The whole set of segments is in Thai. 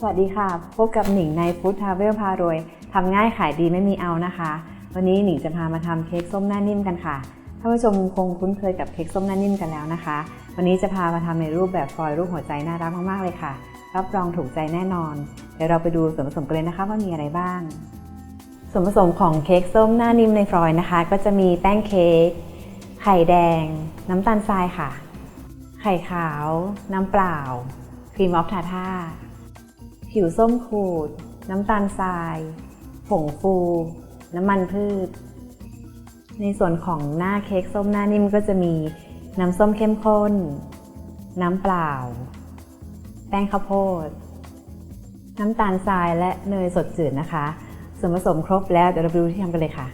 สวัสดีค่ะพบกับหนิงในฟู้ดทราเวลพารวยทำง่ายขายดีไม่มีเอานะคะวันนี้หนิงจะพามาทำเค้กส้มหน้านิ่มกันค่ะท่านผู้ชมคงคุ้นเคยกับเค้กส้มหน้านิ่มกันแล้วนะคะวันนี้จะพามาทำในรูปแบบฟอยล์รูปหัวใจน่ารักมากๆเลยค่ะรับรองถูกใจแน่นอนเดี๋ยวเราไปดูส่วนผสมกันเลยนะคะว่ามีอะไรบ้างส่วนผสมของเค้กส้มหน้านิ่มในฟอยล์นะคะก็จะมีแป้งเค้กไข่แดงน้ำตาลทรายค่ะไข่ขาวน้ำเปล่าครีมออฟทาท่าผิวส้มขูดน้ำตาลทรายผงฟูน้ำมันพืชในส่วนของหน้าเค้กส้มหน้านิ่มก็จะมีน้ำส้มเข้มข้นน้ำเปล่าแป้งข้าวโพดน้ำตาลทรายและเนยสดจืดนะคะส่วนผสมครบแล้วเดี๋ยวเราไปดูที่ทำกันเลยค่ะ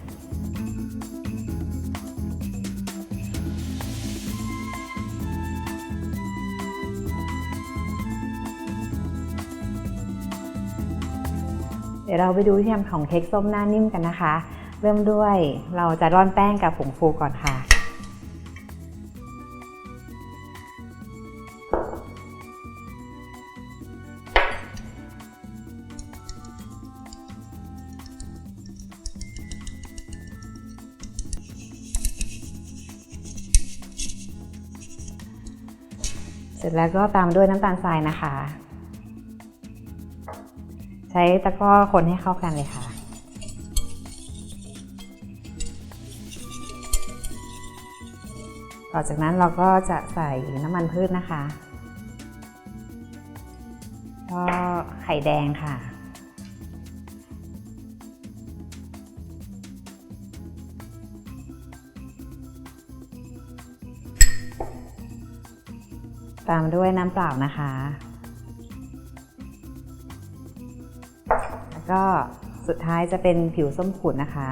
เดี๋ยวเราไปดูที่ทำของเค้กส้มหน้านิ่มกันนะคะเริ่มด้วยเราจะร่อนแป้งกับผงฟูก่อนค่ะเสร็จแล้วก็ตามด้วยน้ำตาลทรายนะคะใช้ตะกร้อคนให้เข้ากันเลยค่ะต่อจากนั้นเราก็จะใส่น้ำมันพืชนะคะก็ไข่แดงค่ะตามด้วยน้ำเปล่านะคะแล้วก็สุดท้ายจะเป็นผิวส้มขูดนะคะ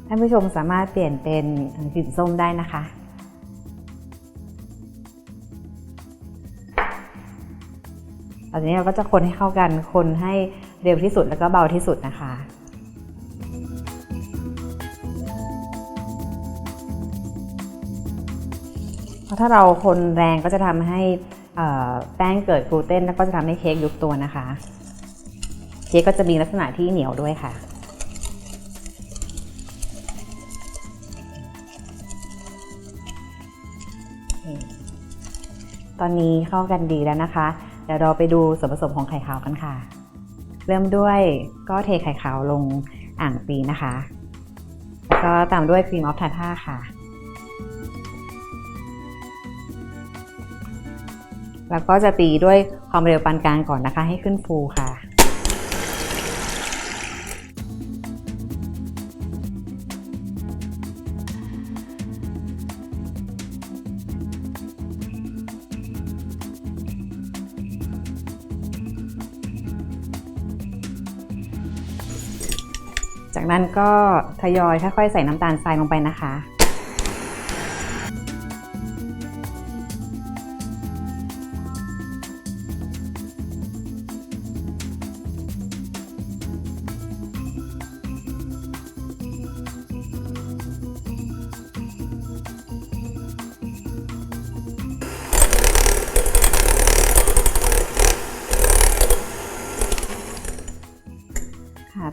ท่านผู้ชมสามารถเปลี่ยนเป็นกลิ่นส้มได้นะคะตอนนี้เราก็จะคนให้เข้ากันคนให้เร็วที่สุดแล้วก็เบาที่สุดนะคะเพราะถ้าเราคนแรงก็จะทำให้แป้งเกิดกลูเตนแล้วก็จะทำให้เค้กยุบตัวนะคะเค้กก็จะมีลักษณะที่เหนียวด้วยค่ะตอนนี้เข้ากันดีแล้วนะคะเดี๋ยวเราไปดูส่วนผสมของไข่ขาวกันค่ะเริ่มด้วยก็เทไข่ขาวลงอ่างตีนะคะแล้วก็ตามด้วยครีมออฟทาท่าค่ะแล้วก็จะตีด้วยความเร็วปานกลางก่อนนะคะให้ขึ้นฟูค่ะจากนั้นก็ทยอยค่อยๆใส่น้ำตาลทรายลงไปนะคะ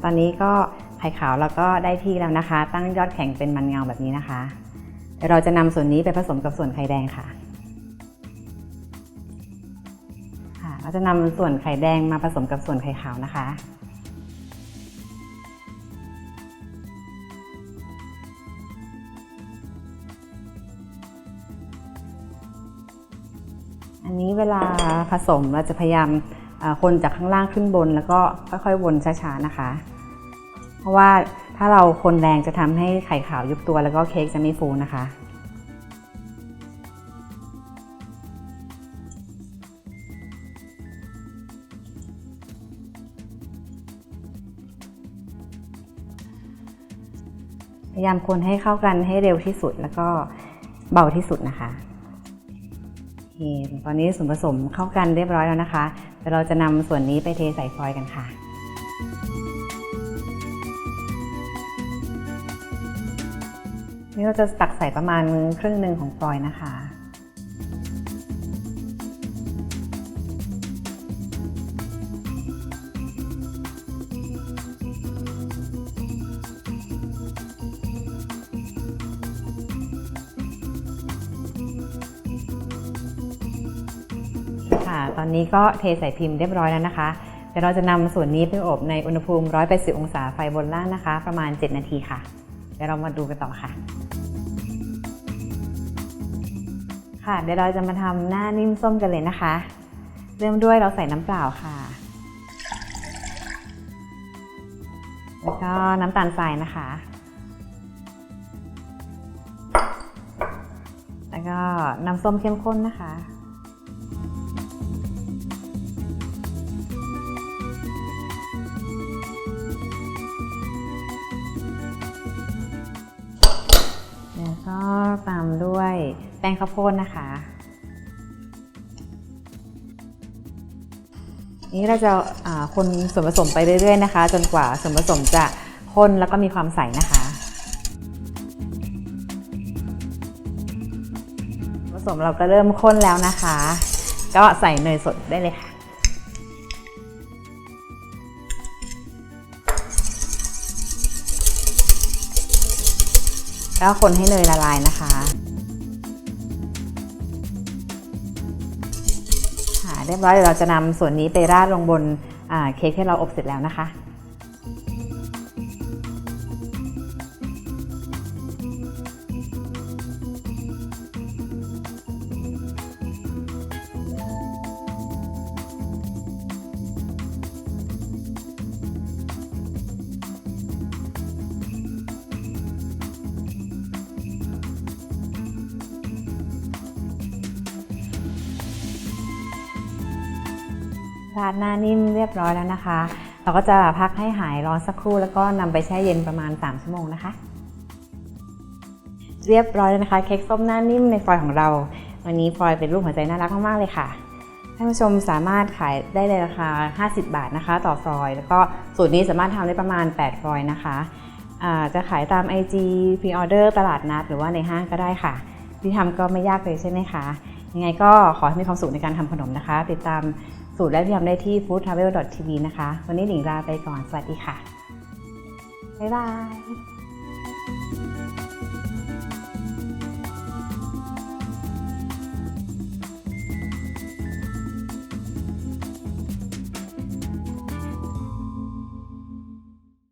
ตอนนี้ก็ไข่ขาวแล้วก็ได้ที่แล้วนะคะตั้งยอดแข็งเป็นมันเงาแบบนี้นะคะเดี๋ยวเราจะนำส่วนนี้ไปผสมกับส่วนไข่แดงค่ะเราจะนำส่วนไข่แดงมาผสมกับส่วนไข่ขาวนะคะอันนี้เวลาผสมเราจะพยายามคนจากข้างล่างขึ้นบนแล้วก็ค่อยๆวนช้าๆนะคะเพราะว่าถ้าเราคนแรงจะทำให้ไข่ขาวยุบตัวแล้วก็เค้กจะไม่ฟูนะคะพยายามคนให้เข้ากันให้เร็วที่สุดแล้วก็เบาที่สุดนะคะตอนนี้ส่วนผสมเข้ากันเรียบร้อยแล้วนะคะเดี๋ยวเราจะนำส่วนนี้ไปเทใส่ฟอยล์กันค่ะนี่เราจะตักใส่ประมาณครึ่งหนึ่งของฟอยล์นะคะ แ ตอนนี้ก็เทใส่พิมพ์เรียบร้อยแล้วนะคะเดี๋ยวเราจะนำส่วนนี้ไปอบในอุณหภูมิ180องศาไฟบนล่างนะคะประมาณ7นาทีค่ะเดี๋ยวเรามาดูกันต่อค่ะเดี๋ยวเราจะมาทำหน้านิ่มส้มกันเลยนะคะเริ่มด้วยเราใส่น้ำเปล่าค่ะแล้วก็น้ำตาลทรายนะคะแล้วก็น้ำส้มเข้มข้นนะคะแล้วก็ตามด้วยแป้งข้าวโพดนะคะนี้เราจะคนส่วนผสมไปเรื่อยๆนะคะจนกว่าส่วนผสมจะข้นแล้วก็มีความใสนะคะผสมเราก็เริ่มข้นแล้วนะคะก็ใส่เนยสดได้เลยค่ะแล้วคนให้เนยละลายนะคะเรียบร้อยเดี๋ยวเราจะนำส่วนนี้ไปราดลงบนเค้กที่เราอบเสร็จแล้วนะคะราดหน้านิ่มเรียบร้อยแล้วนะคะเราก็จะพักให้หายร้อนสักครู่แล้วก็นำไปแช่เย็นประมาณ3ชั่วโมงนะคะเรียบร้อยแล้วนะคะเค้กส้มหน้านิ่มในฟอยล์ของเราวันนี้ฟอยล์เป็นรูปหัวใจน่ารักมากๆเลยค่ะท่านผู้ชมสามารถขายได้ในราคา50 บาทนะคะต่อฟอยล์แล้วก็สูตรนี้สามารถทำได้ประมาณ8ฟอยล์นะคะจะขายตาม IG Pre-order ตลาดนัดหรือว่าในห้างก็ได้ค่ะที่ทำก็ไม่ยากเลยใช่ไหมคะยังไงก็ขอให้มีความสุขในการทำขนมนะคะติดตามสูตรและที่ทำได้ที่ foodtravel.tv นะคะวันนี้หนิงลาไปก่อนสวัสดีค่ะบ๊ายบาย